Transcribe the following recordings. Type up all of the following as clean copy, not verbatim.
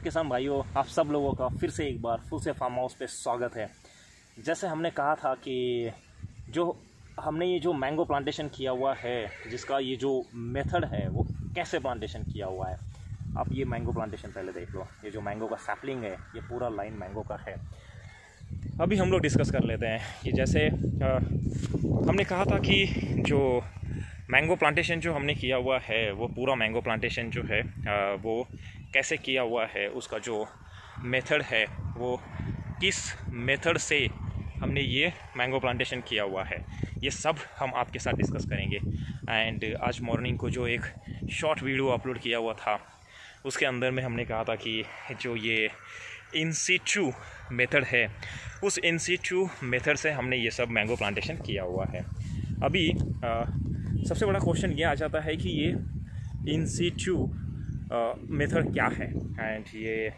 किसान भाइयों, आप सब लोगों का फिर से एक बार फुल से फार्म हाउस पे स्वागत है। जैसे हमने कहा था कि जो हमने ये जो मैंगो प्लांटेशन किया हुआ है, जिसका ये जो मेथड है वो कैसे प्लांटेशन किया हुआ है। आप ये मैंगो प्लांटेशन पहले देख लो। ये जो मैंगो का सैपलिंग है, ये पूरा लाइन मैंगो का है। अभी हम लोग डिस्कस कर लेते हैं कि जैसे हमने कहा था कि जो मैंगो प्लांटेशन जो हमने किया हुआ है, वो पूरा मैंगो प्लांटेशन जो है वो कैसे किया हुआ है, उसका जो मेथड है वो किस मेथड से हमने ये मैंगो प्लांटेशन किया हुआ है, ये सब हम आपके साथ डिस्कस करेंगे। एंड आज मॉर्निंग को जो एक शॉर्ट वीडियो अपलोड किया हुआ था, उसके अंदर में हमने कहा था कि जो ये इन सिचू मेथड है, उस इन सिचू मेथड से हमने ये सब मैंगो प्लांटेशन किया हुआ है। अभी सबसे बड़ा क्वेश्चन ये आ जाता है कि ये इन सिचू मेथड क्या है एंड ये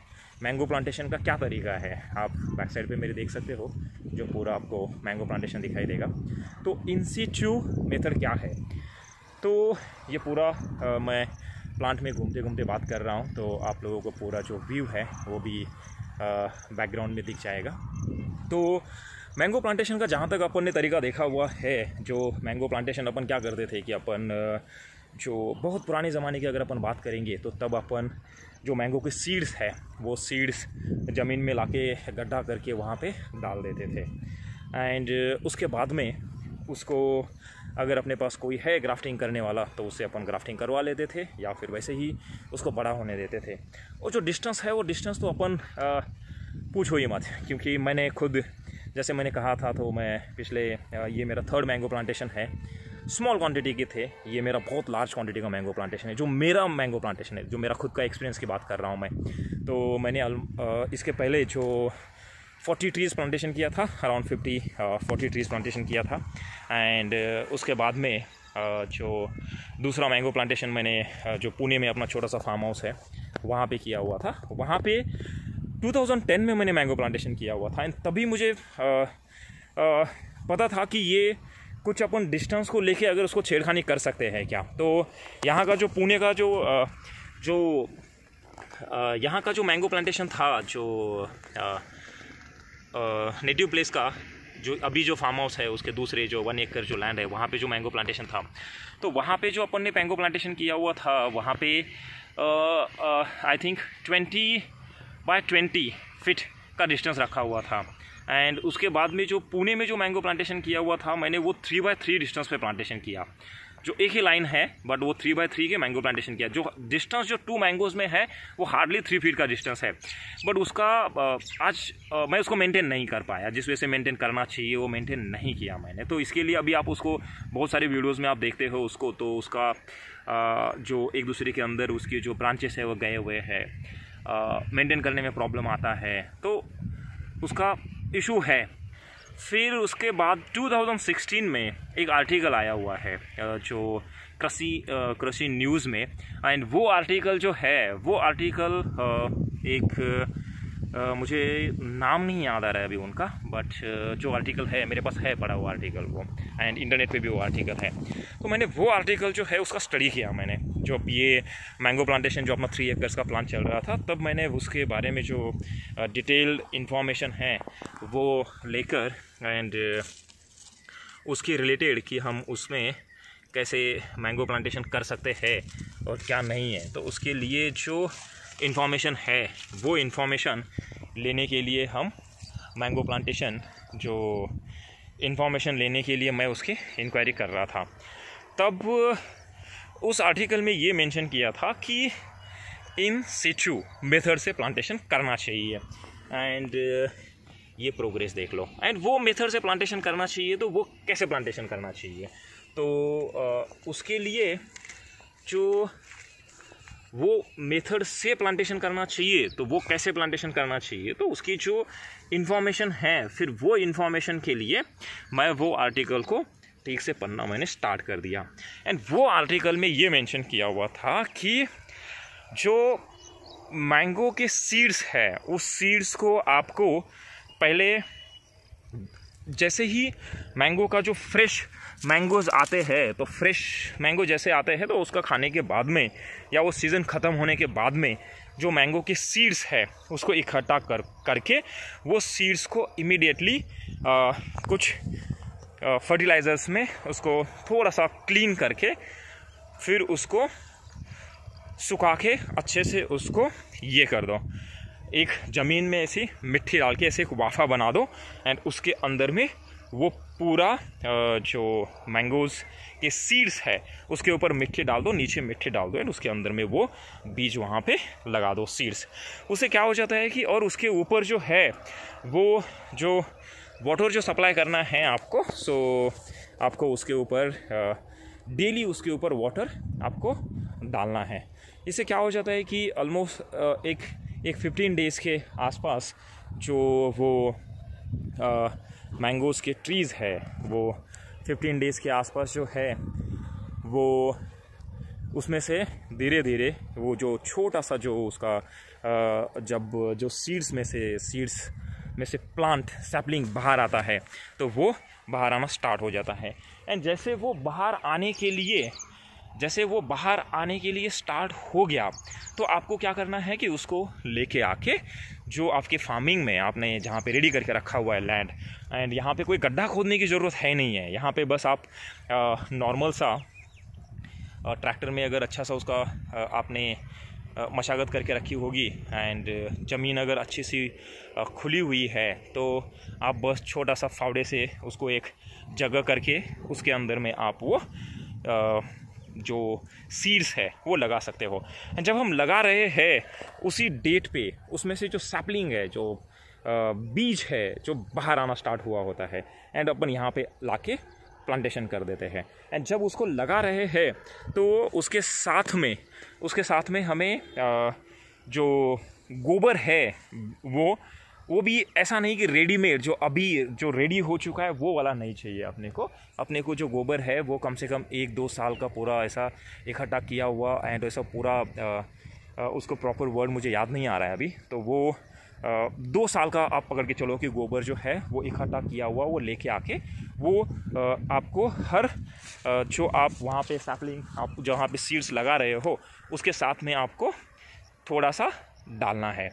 मैंगो प्लांटेशन का क्या तरीका है। आप बैक साइड पे मेरे देख सकते हो, जो पूरा आपको मैंगो प्लांटेशन दिखाई देगा। तो इन सिचू मेथड क्या है, तो ये पूरा मैं प्लांट में घूमते घूमते बात कर रहा हूँ, तो आप लोगों को पूरा जो व्यू है वो भी बैकग्राउंड में दिख जाएगा। तो मैंगो प्लांटेशन का जहाँ तक अपन ने तरीका देखा हुआ है, जो मैंगो प्लांटेशन अपन क्या करते थे कि अपन जो बहुत पुराने ज़माने की अगर अपन बात करेंगे, तो तब अपन जो मैंगो के सीड्स है, वो सीड्स ज़मीन में लाके गड्ढा करके वहाँ पे डाल देते थे। एंड उसके बाद में उसको अगर अपने पास कोई है ग्राफ्टिंग करने वाला, तो उससे अपन ग्राफ्टिंग करवा लेते थे या फिर वैसे ही उसको बड़ा होने देते थे। और जो डिस्टेंस है, वो डिस्टेंस तो अपन पूछो ही मत, क्योंकि मैंने खुद जैसे मैंने कहा था, तो मैं पिछले ये मेरा थर्ड मैंगो प्लांटेशन है। स्मॉल क्वांटिटी के थे, ये मेरा बहुत लार्ज क्वांटिटी का मैंगो प्लांटेशन है। जो मेरा मैंगो प्लांटेशन है, जो मेरा खुद का एक्सपीरियंस की बात कर रहा हूँ मैं, तो मैंने इसके पहले जो 40 ट्रीज़ प्लांटेशन किया था, अराउंड 40 ट्रीज़ प्लांटेशन किया था। एंड उसके बाद में जो दूसरा मैंगो प्लांटेशन मैंने जो पुणे में अपना छोटा सा फार्म हाउस है, वहाँ पे किया हुआ था। वहाँ पे 2010 में मैंने मैंगो प्लांटेशन किया हुआ था। एंड तभी मुझे पता था कि ये कुछ अपन डिस्टेंस को लेके अगर उसको छेड़खानी कर सकते हैं क्या। तो यहाँ का जो पुणे का यहाँ का जो मैंगो प्लांटेशन था, जो नेटिव प्लेस का, जो अभी जो फार्म हाउस है, उसके दूसरे जो 1 एकड़ जो लैंड है, वहाँ पे जो मैंगो प्लांटेशन था, तो वहाँ पे जो अपन ने मैंगो प्लांटेशन किया हुआ था, वहाँ पे आई थिंक 20 बाय 20 फीट का डिस्टेंस रखा हुआ था। एंड उसके बाद में जो पुणे में जो मैंगो प्लांटेशन किया हुआ था, मैंने वो 3 बाय 3 डिस्टेंस पे प्लांटेशन किया। जो एक ही लाइन है, बट वो 3 बाय 3 के मैंगो प्लांटेशन किया। जो डिस्टेंस जो 2 मैंगोज़ में है, वो हार्डली 3 फीट का डिस्टेंस है। बट उसका आज मैं उसको मेंटेन नहीं कर पाया। जिस वजह से मेंटेन करना चाहिए, वो मेंटेन नहीं किया मैंने। तो इसके लिए अभी आप उसको बहुत सारे वीडियोज़ में आप देखते हो उसको, तो उसका जो एक दूसरे के अंदर उसके जो ब्रांचेस है वो गए हुए हैं, मेंटेन करने में प्रॉब्लम आता है, तो उसका इशू है। फिर उसके बाद 2016 में एक आर्टिकल आया हुआ है जो कृषि न्यूज़ में। एंड वो आर्टिकल जो है, वो आर्टिकल एक मुझे नाम नहीं याद आ रहा है अभी उनका, बट जो आर्टिकल है मेरे पास है पड़ा वो आर्टिकल वो, एंड इंटरनेट पे भी वो आर्टिकल है। तो मैंने वो आर्टिकल जो है उसका स्टडी किया मैंने। जो ये मैंगो प्लांटेशन जो अपना 3 एकर्स का प्लान चल रहा था, तब मैंने उसके बारे में जो डिटेल्ड इंफॉर्मेशन है वो लेकर, एंड उसके रिलेटेड कि हम उसमें कैसे मैंगो प्लांटेशन कर सकते हैं और क्या नहीं है, तो उसके लिए जो इन्फॉर्मेशन है, वो इन्फॉर्मेशन लेने के लिए हम मैंगो प्लांटेशन जो इन्फॉर्मेशन लेने के लिए मैं उसकी इंक्वायरी कर रहा था। तब उस आर्टिकल में ये मेंशन किया था कि इन सिचू मेथड से प्लांटेशन करना चाहिए। एंड ये प्रोग्रेस देख लो। एंड वो मेथड से प्लांटेशन करना चाहिए, तो वो कैसे प्लांटेशन करना चाहिए, तो उसके लिए जो वो मेथड से प्लांटेशन करना चाहिए, तो वो कैसे प्लांटेशन करना चाहिए, तो उसकी जो इन्फॉर्मेशन है, फिर वो इन्फॉर्मेशन के लिए मैं वो आर्टिकल को ठीक से पढ़ना मैंने स्टार्ट कर दिया। एंड वो आर्टिकल में ये मेंशन किया हुआ था कि जो मैंगो के सीड्स है, उस सीड्स को आपको पहले जैसे ही मैंगो का जो फ्रेश मैंगोज़ आते हैं, तो फ्रेश मैंगो जैसे आते हैं तो उसका खाने के बाद में या वो सीज़न ख़त्म होने के बाद में जो मैंगो के सीड्स है उसको इकट्ठा करके वो सीड्स को इमीडिएटली कुछ फर्टिलाइज़र्स में उसको थोड़ा सा क्लीन करके फिर उसको सुखा के अच्छे से उसको ये कर दो, एक ज़मीन में ऐसी मिट्टी डाल के ऐसे एक वाफा बना दो एंड उसके अंदर में वो पूरा जो मैंगोज़ के सीड्स है उसके ऊपर मिट्टी डाल दो, नीचे मिट्टी डाल दो एंड उसके अंदर में वो बीज वहाँ पे लगा दो सीड्स। उससे क्या हो जाता है कि और उसके ऊपर जो है वो जो वाटर जो सप्लाई करना है आपको, सो आपको उसके ऊपर डेली उसके ऊपर वाटर आपको डालना है। इससे क्या हो जाता है कि ऑलमोस्ट एक 15 डेज़ के आसपास जो वो मैंगोज़ के ट्रीज़ है वो 15 डेज़ के आसपास जो है वो उसमें से धीरे धीरे वो जो छोटा सा जो उसका जब जो सीड्स में से प्लांट सैपलिंग बाहर आता है तो वो बाहर आना स्टार्ट हो जाता है। एंड जैसे वो बाहर आने के लिए स्टार्ट हो गया तो आपको क्या करना है कि उसको लेके आके जो आपके फार्मिंग में आपने जहाँ पे रेडी करके रखा हुआ है लैंड, एंड यहाँ पे कोई गड्ढा खोदने की ज़रूरत है नहीं है। यहाँ पे बस आप नॉर्मल सा ट्रैक्टर में अगर अच्छा सा उसका आपने मशागत करके रखी होगी एंड ज़मीन अगर अच्छी सी खुली हुई है तो आप बस छोटा सा फावड़े से उसको एक जगह करके उसके अंदर में आप वो जो सीड्स है वो लगा सकते हो। जब हम लगा रहे हैं उसी डेट पे उसमें से जो सैपलिंग है, जो बीज है जो बाहर आना स्टार्ट हुआ होता है एंड अपन यहाँ पे लाके प्लांटेशन कर देते हैं। एंड जब उसको लगा रहे हैं तो उसके साथ में हमें जो गोबर है वो भी ऐसा नहीं कि रेडीमेड जो अभी जो रेडी हो चुका है वो वाला नहीं चाहिए अपने को जो गोबर है वो कम से कम 1-2 साल का पूरा ऐसा इकट्ठा किया हुआ एंड ऐसा पूरा उसको प्रॉपर वर्ड मुझे याद नहीं आ रहा है अभी, तो वो 2 साल का आप पकड़ के चलो कि गोबर जो है वो इकट्ठा किया हुआ वो लेके आके वो आपको हर जो आप वहाँ पे सैपलिंग आप जहाँ पे सीड्स लगा रहे हो उसके साथ में आपको थोड़ा सा डालना है।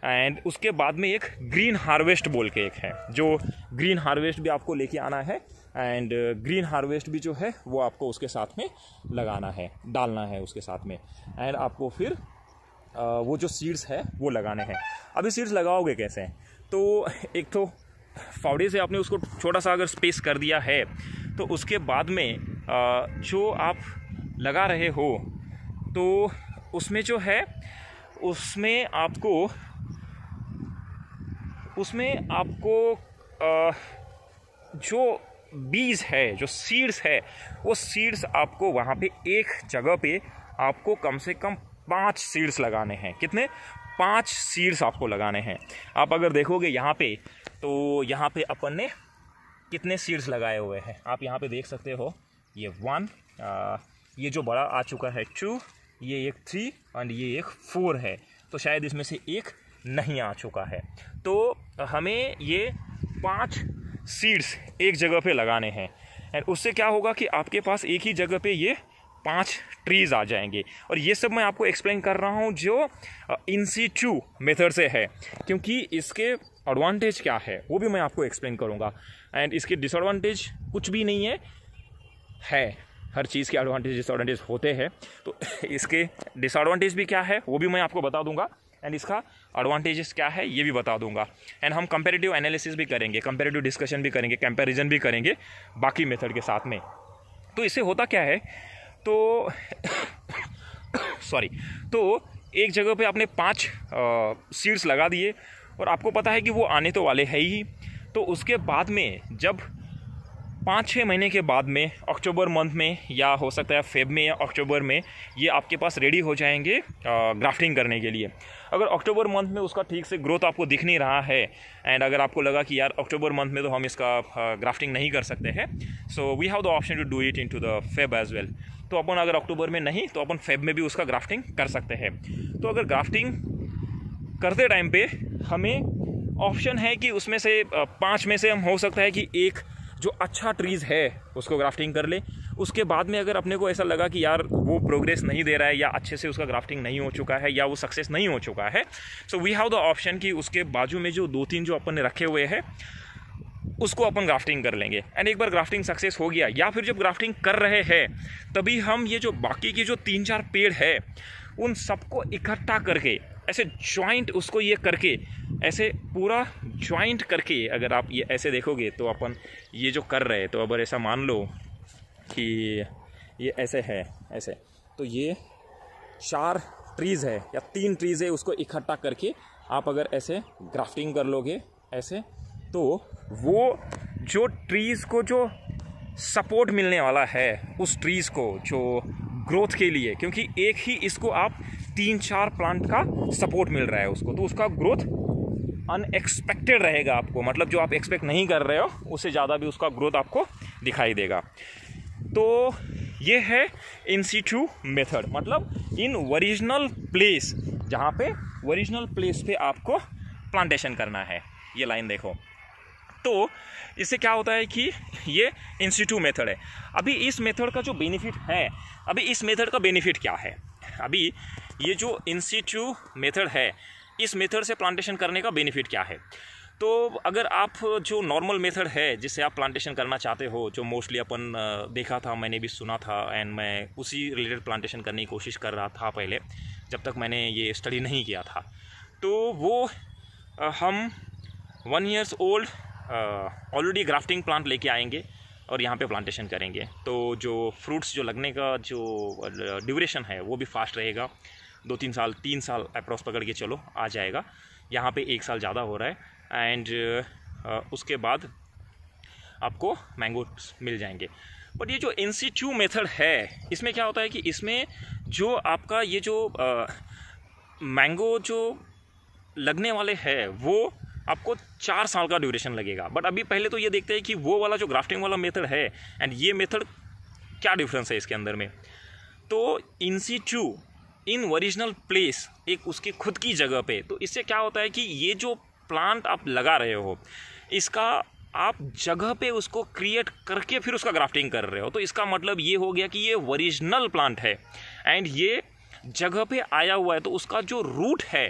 एंड उसके बाद में एक ग्रीन हार्वेस्ट बोल के एक है, जो ग्रीन हार्वेस्ट भी आपको लेके आना है एंड ग्रीन हार्वेस्ट भी जो है वो आपको उसके साथ में लगाना है, डालना है उसके साथ में एंड आपको फिर वो जो सीड्स है वो लगाने हैं। अभी सीड्स लगाओगे कैसे? तो एक तो फावड़े से आपने उसको छोटा सा अगर स्पेस कर दिया है तो उसके बाद में जो आप लगा रहे हो तो उसमें जो है उसमें आपको जो बीज है जो सीड्स है वो सीड्स आपको वहाँ पे एक जगह पे आपको कम से कम 5 सीड्स लगाने हैं। कितने? 5 सीड्स आपको लगाने हैं। आप अगर देखोगे यहाँ पे तो यहाँ पे अपन ने कितने सीड्स लगाए हुए हैं आप यहाँ पे देख सकते हो। ये 1, ये जो बड़ा आ चुका है 2, ये एक 3 एंड ये एक 4 है, तो शायद इसमें से एक नहीं आ चुका है। तो हमें ये 5 सीड्स एक जगह पे लगाने हैं एंड उससे क्या होगा कि आपके पास एक ही जगह पे ये 5 ट्रीज़ आ जाएंगे। और ये सब मैं आपको एक्सप्लेन कर रहा हूँ जो इन सीटू मेथड से है, क्योंकि इसके एडवांटेज क्या है वो भी मैं आपको एक्सप्लेन करूँगा एंड इसके डिसएडवांटेज कुछ भी नहीं है। हर चीज़ के एडवांटेज डिसएडवांटेज होते हैं, तो इसके डिसएडवांटेज भी क्या है वो भी मैं आपको बता दूंगा एंड इसका एडवांटेजेस क्या है ये भी बता दूंगा। एंड हम कंपैरेटिव एनालिसिस भी करेंगे, कंपैरेटिव डिस्कशन भी करेंगे, कंपैरिजन भी करेंगे बाकी मेथड के साथ में। तो इससे होता क्या है तो तो एक जगह पे आपने 5 सीड्स लगा दिए और आपको पता है कि वो आने तो वाले है ही। तो उसके बाद में जब 5-6 महीने के बाद में अक्टूबर मंथ में या हो सकता है फेब में या अक्टूबर में ये आपके पास रेडी हो जाएंगे ग्राफ्टिंग करने के लिए। अगर अक्टूबर मंथ में उसका ठीक से ग्रोथ आपको दिख नहीं रहा है एंड अगर आपको लगा कि यार अक्टूबर मंथ में तो हम इसका ग्राफ्टिंग नहीं कर सकते हैं, so we have the option to do it into the fab as well. तो अपन अगर अक्टूबर में नहीं तो अपन फेब में भी उसका ग्राफ्टिंग कर सकते हैं। तो अगर ग्राफ्टिंग करते टाइम पे हमें ऑप्शन है कि उसमें से 5 में से हम हो सकता है कि एक जो अच्छा ट्रीज़ है उसको ग्राफ्टिंग कर ले। उसके बाद में अगर अपने को ऐसा लगा कि यार वो प्रोग्रेस नहीं दे रहा है या अच्छे से उसका ग्राफ्टिंग नहीं हो चुका है या वो सक्सेस नहीं हो चुका है, so we have the option कि उसके बाजू में जो 2-3 जो अपन ने रखे हुए हैं उसको अपन ग्राफ्टिंग कर लेंगे। एंड एक बार ग्राफ्टिंग सक्सेस हो गया या फिर जब ग्राफ्टिंग कर रहे हैं तभी हम ये जो बाकी की जो 3-4 पेड़ है उन सबको इकट्ठा करके ऐसे जॉइंट उसको ये करके ऐसे पूरा जॉइंट करके, अगर आप ये ऐसे देखोगे तो अपन ये जो कर रहे हैं, तो अगर ऐसा मान लो कि ये ऐसे है ऐसे, तो ये 4 ट्रीज़ है या 3 ट्रीज़ है, उसको इकट्ठा करके आप अगर ऐसे ग्राफ्टिंग कर लोगे ऐसे, तो वो जो ट्रीज़ को जो सपोर्ट मिलने वाला है उस ट्रीज़ को जो ग्रोथ के लिए, क्योंकि एक ही इसको आप 3-4 प्लांट का सपोर्ट मिल रहा है उसको, तो उसका ग्रोथ अनएक्सपेक्टेड रहेगा आपको, मतलब जो आप एक्सपेक्ट नहीं कर रहे हो उससे ज़्यादा भी उसका ग्रोथ आपको दिखाई देगा। तो ये है इन सीटू मेथड, मतलब इन ओरिजिनल प्लेस, जहाँ पे ओरिजिनल प्लेस पे आपको प्लांटेशन करना है। ये लाइन देखो, तो इससे क्या होता है कि ये इन सीटू मेथड है। अभी इस मेथड का जो बेनिफिट है, अभी इस मेथड का बेनिफिट क्या है, अभी ये जो इन सीटू मेथड है इस मेथड से प्लांटेशन करने का बेनिफिट क्या है। तो अगर आप जो नॉर्मल मेथड है जिससे आप प्लांटेशन करना चाहते हो, जो मोस्टली अपन देखा था, मैंने भी सुना था एंड मैं उसी रिलेटेड प्लांटेशन करने की कोशिश कर रहा था पहले, जब तक मैंने ये स्टडी नहीं किया था, तो वो हम 1 years old already grafting plant लेके आएंगे और यहाँ पे प्लांटेशन करेंगे। तो जो फ्रूट्स जो लगने का जो ड्यूरेशन है वो भी फास्ट रहेगा, 2-3 साल 3 साल अप्रॉक्स पकड़ के चलो आ जाएगा। यहाँ पे 1 साल ज़्यादा हो रहा है एंड उसके बाद आपको मैंगो मिल जाएंगे। बट ये जो इन सीटू मेथड है इसमें क्या होता है कि इसमें जो आपका ये जो मैंगो जो लगने वाले हैं वो आपको 4 साल का ड्यूरेशन लगेगा। बट अभी पहले तो ये देखते हैं कि वो वाला जो ग्राफ्टिंग वाला मेथड है एंड ये मेथड क्या डिफरेंस है इसके अंदर में। तो in situ in original place, एक उसकी खुद की जगह पे, तो इससे क्या होता है कि ये जो प्लांट आप लगा रहे हो इसका आप जगह पे उसको क्रिएट करके फिर उसका ग्राफ्टिंग कर रहे हो। तो इसका मतलब ये हो गया कि ये ओरिजिनल प्लांट है एंड ये जगह पे आया हुआ है, तो उसका जो रूट है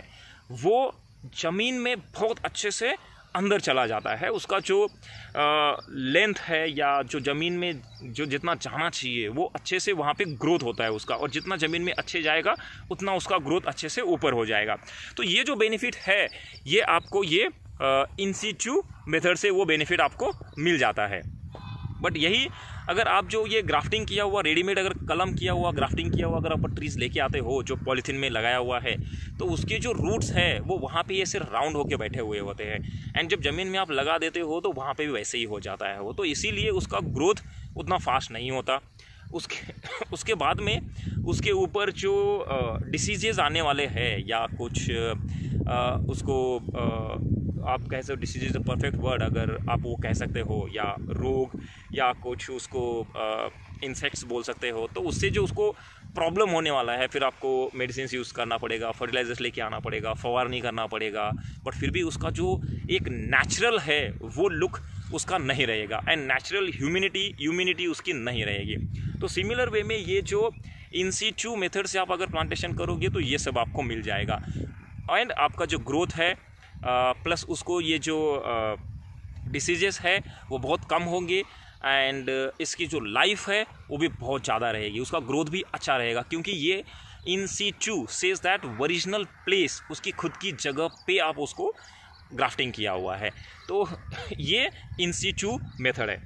वो ज़मीन में बहुत अच्छे से अंदर चला जाता है। उसका जो लेंथ है या जो ज़मीन में जो जितना जाना चाहिए वो अच्छे से वहाँ पे ग्रोथ होता है उसका, और जितना ज़मीन में अच्छे जाएगा उतना उसका ग्रोथ अच्छे से ऊपर हो जाएगा। तो ये जो बेनिफिट है ये आपको ये इन सीटू मेथड से वो बेनिफिट आपको मिल जाता है। बट यही अगर आप जो ये ग्राफ्टिंग किया हुआ रेडीमेड, अगर कलम किया हुआ ग्राफ्टिंग किया हुआ अगर आप ट्रीज़ लेके आते हो जो पॉलीथीन में लगाया हुआ है, तो उसके जो रूट्स हैं वो वहाँ पे ऐसे राउंड होके बैठे हुए होते हैं एंड जब ज़मीन में आप लगा देते हो तो वहाँ पे भी वैसे ही हो जाता है वो, तो इसीलिए उसका ग्रोथ उतना फास्ट नहीं होता। उसके बाद में उसके ऊपर जो डिसीजेज़ आने वाले हैं या कुछ उसको आप कह सकते हो, disease is the perfect word अगर आप वो कह सकते हो, या रोग या कुछ उसको इंसेक्ट्स बोल सकते हो, तो उससे जो उसको प्रॉब्लम होने वाला है फिर आपको मेडिसिन यूज़ करना पड़ेगा, फर्टिलाइजर्स लेके आना पड़ेगा, फवारनी करना पड़ेगा, बट फिर भी उसका जो एक नेचुरल है वो लुक उसका नहीं रहेगा एंड नेचुरल ह्यूमिनिटी उसकी नहीं रहेगी। तो सिमिलर वे में ये जो इन सीटू मेथड से आप अगर प्लांटेशन करोगे तो ये सब आपको मिल जाएगा एंड आपका जो ग्रोथ है प्लस उसको ये जो डिसीजेस है वो बहुत कम होंगे एंड इसकी जो लाइफ है वो भी बहुत ज़्यादा रहेगी, उसका ग्रोथ भी अच्छा रहेगा, क्योंकि ये in situ says that original place, उसकी खुद की जगह पे आप उसको ग्राफ्टिंग किया हुआ है। तो ये इन सीटू मेथड है।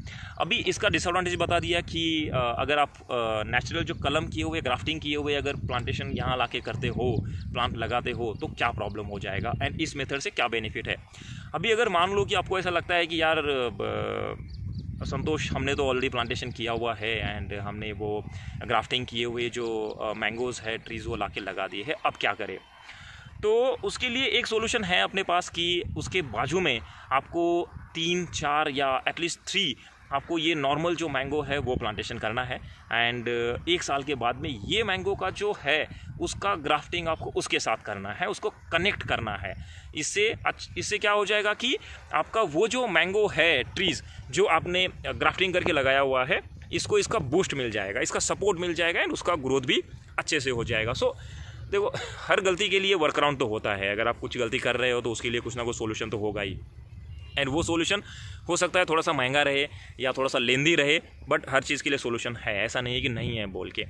अभी इसका डिसएडवांटेज बता दिया कि अगर आप नेचुरल जो कलम किए हुए ग्राफ्टिंग किए हुए अगर प्लांटेशन यहाँ लाके करते हो, प्लांट लगाते हो, तो क्या प्रॉब्लम हो जाएगा एंड इस मेथड से क्या बेनिफिट है। अभी अगर मान लो कि आपको ऐसा लगता है कि यार संतोष हमने तो ऑलरेडी प्लांटेशन किया हुआ है एंड हमने वो ग्राफ्टिंग किए हुए जो मैंगोज़ है ट्रीज़ वो लाके लगा दिए है, अब क्या करें। तो उसके लिए एक सोल्यूशन है अपने पास कि उसके बाजू में आपको 3-4 या एटलीस्ट 3 आपको ये नॉर्मल जो मैंगो है वो प्लांटेशन करना है। एंड 1 साल के बाद में ये मैंगो का जो है उसका ग्राफ्टिंग आपको उसके साथ करना है, उसको कनेक्ट करना है। इससे क्या हो जाएगा कि आपका वो जो मैंगो है ट्रीज़ जो आपने ग्राफ्टिंग करके लगाया हुआ है, इसको इसका बूस्ट मिल जाएगा, इसका सपोर्ट मिल जाएगा एंड उसका ग्रोथ भी अच्छे से हो जाएगा। सो देखो, हर गलती के लिए वर्कअराउंड तो होता है। अगर आप कुछ गलती कर रहे हो तो उसके लिए कुछ ना कुछ सोल्यूशन तो होगा ही। एंड वो सोल्यूशन हो सकता है थोड़ा सा महंगा रहे या थोड़ा सा लेंदी रहे, बट हर चीज़ के लिए सोल्यूशन है, ऐसा नहीं है कि नहीं है बोल के।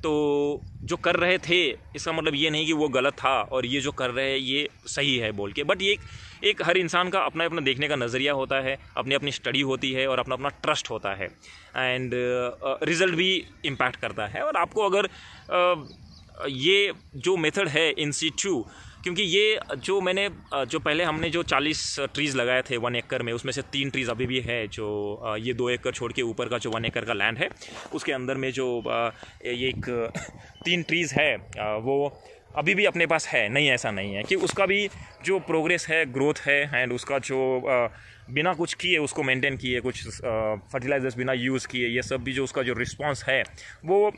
तो जो कर रहे थे इसका मतलब ये नहीं कि वो गलत था और ये जो कर रहे हैं ये सही है बोल के, बट ये एक हर इंसान का अपना अपना देखने का नज़रिया होता है, अपनी अपनी स्टडी होती है और अपना अपना ट्रस्ट होता है। एंड रिज़ल्ट भी इम्पैक्ट करता है। और आपको अगर ये जो मेथड है इन सीटू, क्योंकि ये जो मैंने जो पहले हमने जो 40 ट्रीज़ लगाए थे 1 एकड़ में, उसमें से 3 ट्रीज़ अभी भी है। जो ये 2 एकड़ छोड़ के ऊपर का जो 1 एकड़ का लैंड है उसके अंदर में जो ये एक 3 ट्रीज़ है वो अभी भी अपने पास है, नहीं ऐसा नहीं है कि उसका भी जो प्रोग्रेस है, ग्रोथ है एंड उसका जो बिना कुछ किए उसको मेंटेन किए, कुछ फर्टिलाइजर्स बिना यूज़ किए, ये सब भी जो उसका जो रिस्पॉन्स है वो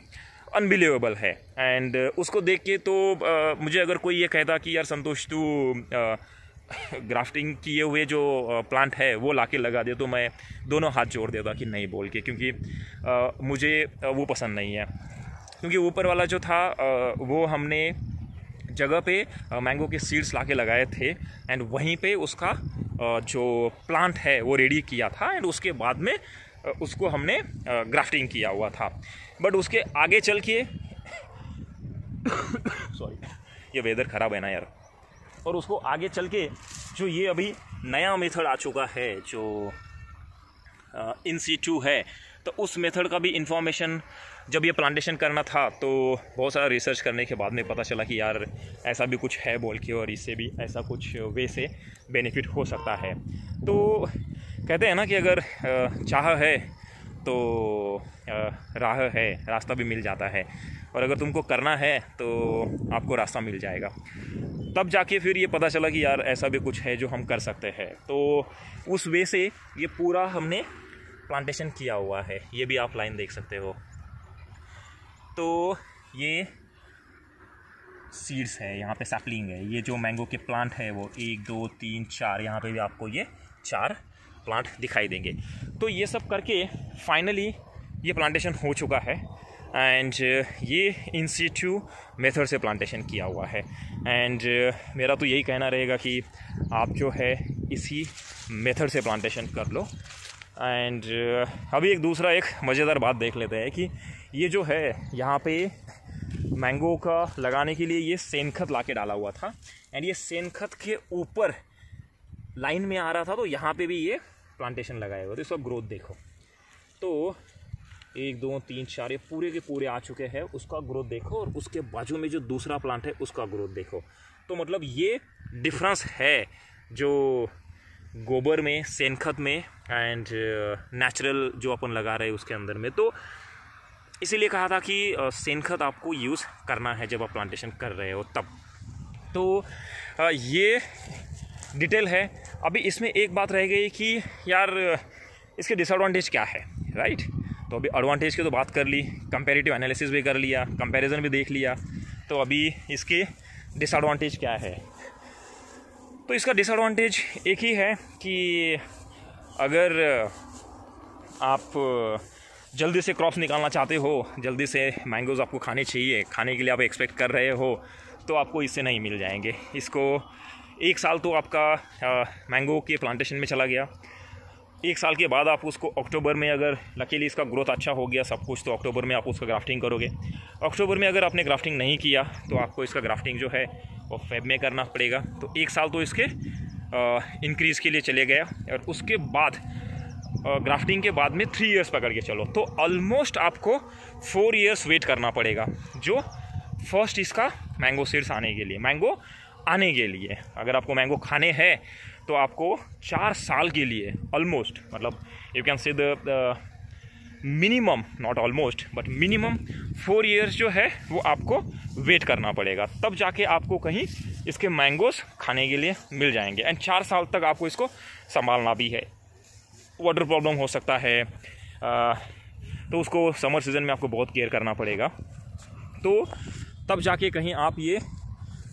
अनबिलीवेबल है। एंड उसको देख के तो मुझे अगर कोई ये कहता कि यार संतोष तू ग्राफ्टिंग किए हुए जो प्लांट है वो लाके लगा दे, तो मैं दोनों हाथ जोड़ देता कि नहीं बोल के, क्योंकि मुझे वो पसंद नहीं है। क्योंकि ऊपर वाला जो था वो हमने जगह पे मैंगो के सीड्स लाके लगाए थे एंड वहीं पे उसका जो प्लांट है वो रेडी किया था एंड उसके बाद में उसको हमने ग्राफ्टिंग किया हुआ था। बट उसके आगे चल के सॉरी, ये वेदर ख़राब है ना यार। और उसको आगे चल के जो ये अभी नया मेथड आ चुका है जो इन सीटू है, तो उस मेथड का भी इंफॉर्मेशन जब ये प्लांटेशन करना था तो बहुत सारा रिसर्च करने के बाद में पता चला कि यार ऐसा भी कुछ है बोल के, और इससे भी ऐसा कुछ वे से बेनिफिट हो सकता है। तो कहते हैं ना कि अगर चाह है तो राह है, रास्ता भी मिल जाता है, और अगर तुमको करना है तो आपको रास्ता मिल जाएगा। तब जाके फिर ये पता चला कि यार ऐसा भी कुछ है जो हम कर सकते हैं। तो उस वे से ये पूरा हमने प्लांटेशन किया हुआ है। ये भी आप लाइन देख सकते हो। तो ये सीड्स है, यहाँ पे सैपलिंग है। ये जो मैंगो के प्लांट है वो 1 2 3 4, यहाँ पे भी आपको ये 4 प्लांट दिखाई देंगे। तो ये सब करके फाइनली ये प्लांटेशन हो चुका है एंड ये इन सीटू मेथड से प्लांटेशन किया हुआ है। एंड मेरा तो यही कहना रहेगा कि आप जो है इसी मेथड से प्लांटेशन कर लो। एंड अभी एक मज़ेदार बात देख लेते हैं कि ये जो है यहाँ पे मैंगो का लगाने के लिए ये सेनखत लाके डाला हुआ था एंड ये सेनखत के ऊपर लाइन में आ रहा था, तो यहाँ पे भी ये प्लांटेशन लगाए हुए थे। इसका ग्रोथ देखो, तो 1 2 3 4 ये पूरे के पूरे आ चुके हैं, उसका ग्रोथ देखो। और उसके बाजू में जो दूसरा प्लांट है उसका ग्रोथ देखो। तो मतलब ये डिफरेंस है जो गोबर में, सेनखत में एंड नेचुरल जो अपन लगा रहे हैं उसके अंदर में। तो इसीलिए कहा था कि सेनखत आपको यूज़ करना है जब आप प्लांटेशन कर रहे हो तब। तो ये डिटेल है। अभी इसमें एक बात रह गई कि यार इसके डिसएडवांटेज क्या है, राइट? तो अभी एडवांटेज की तो बात कर ली, कंपैरेटिव एनालिसिस भी कर लिया, कंपैरिजन भी देख लिया। तो अभी इसके डिसएडवांटेज क्या है? तो इसका डिसएडवांटेज एक ही है कि अगर आप जल्दी से क्रॉप्स निकालना चाहते हो, जल्दी से मैंगोज़ आपको खाने चाहिए, खाने के लिए आप एक्सपेक्ट कर रहे हो, तो आपको इससे नहीं मिल जाएंगे। इसको 1 साल तो आपका मैंगो के प्लांटेशन में चला गया। 1 साल के बाद आप उसको अक्टूबर में, अगर लकीली इसका ग्रोथ अच्छा हो गया सब कुछ, तो अक्टूबर में आप उसका ग्राफ्टिंग करोगे। अक्टूबर में अगर आपने ग्राफ्टिंग नहीं किया तो आपको इसका ग्राफ्टिंग जो है वो फेब में करना पड़ेगा। तो 1 साल तो इसके इंक्रीज़ के लिए चले गया। और उसके बाद ग्राफ्टिंग के बाद में 3 इयर्स पकड़ के चलो, तो ऑलमोस्ट आपको 4 इयर्स वेट करना पड़ेगा जो फर्स्ट इसका मैंगो सीड्स आने के लिए, मैंगो आने के लिए। अगर आपको मैंगो खाने हैं तो आपको 4 साल के लिए ऑलमोस्ट, मतलब you can say the minimum, not almost but minimum 4 years जो है वो आपको वेट करना पड़ेगा। तब जाके आपको कहीं इसके मैंगोस खाने के लिए मिल जाएंगे। एंड 4 साल तक आपको इसको संभालना भी है। वाटर प्रॉब्लम हो सकता है, तो उसको समर सीज़न में आपको बहुत केयर करना पड़ेगा। तो तब जाके कहीं आप ये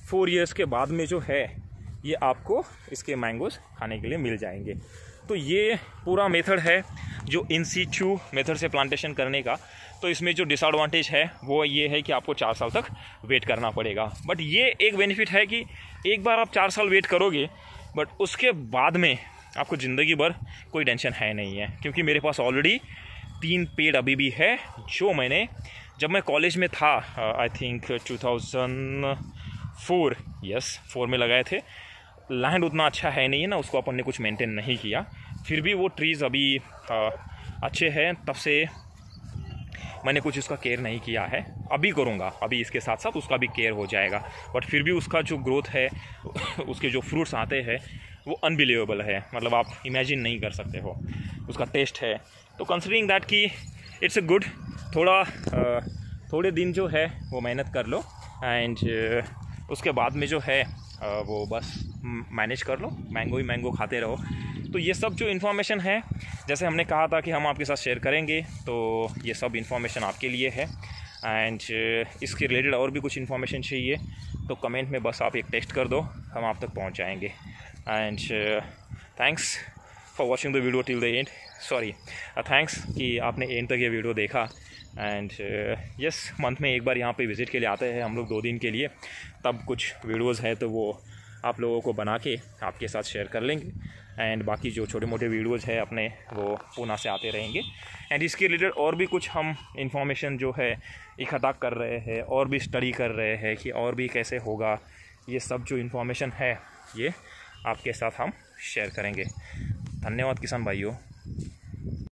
4 इयर्स के बाद में जो है ये आपको इसके मैंगोज़ खाने के लिए मिल जाएंगे। तो ये पूरा मेथड है जो इन सीचू मेथड से प्लांटेशन करने का। तो इसमें जो डिसएडवांटेज है वो ये है कि आपको 4 साल तक वेट करना पड़ेगा। बट ये एक बेनिफिट है कि एक बार आप 4 साल वेट करोगे, बट उसके बाद में आपको ज़िंदगी भर कोई टेंशन है नहीं है, क्योंकि मेरे पास ऑलरेडी 3 पेड़ अभी भी है जो मैंने जब मैं कॉलेज में था, आई थिंक 2004 में लगाए थे। लैंड उतना अच्छा है नहीं है ना, उसको अपन ने कुछ मेंटेन नहीं किया, फिर भी वो ट्रीज़ अभी अच्छे हैं। तब से मैंने कुछ उसका केयर नहीं किया है, अभी करूँगा, अभी इसके साथ साथ उसका भी केयर हो जाएगा। बट फिर भी उसका जो ग्रोथ है उसके जो फ्रूट्स आते हैं वो अनबिलीवेबल है, मतलब आप इमेजिन नहीं कर सकते हो उसका टेस्ट है। तो कंसिडरिंग दैट कि इट्स अ गुड, थोड़े दिन जो है वो मेहनत कर लो एंड उसके बाद में जो है वो बस मैनेज कर लो, मैंगो ही मैंगो खाते रहो। तो ये सब जो इन्फॉर्मेशन है, जैसे हमने कहा था कि हम आपके साथ शेयर करेंगे, तो ये सब इन्फॉर्मेशन आपके लिए है। एंड इसके रिलेटेड और भी कुछ इन्फॉर्मेशन चाहिए तो कमेंट में बस आप एक टेक्स्ट कर दो, हम आप तक पहुंच जाएंगे। And thanks for watching the video till the end, sorry thanks कि आपने एंड तक ये वीडियो देखा। एंड यस, मंथ में एक बार यहाँ पे विज़िट के लिए आते हैं हम लोग 2 दिन के लिए, तब कुछ वीडियोज़ हैं तो वो आप लोगों को बना के आपके साथ शेयर कर लेंगे। एंड बाकी जो छोटे मोटे वीडियोज़ है अपने वो पूना से आते रहेंगे। एंड इसके रिलेटेड और भी कुछ हम इंफॉर्मेशन जो है इकट्ठा कर रहे हैं और भी स्टडी कर रहे हैं कि और भी कैसे होगा, ये सब जो इन्फॉर्मेशन है ये आपके साथ हम शेयर करेंगे। धन्यवाद किसान भाइयों।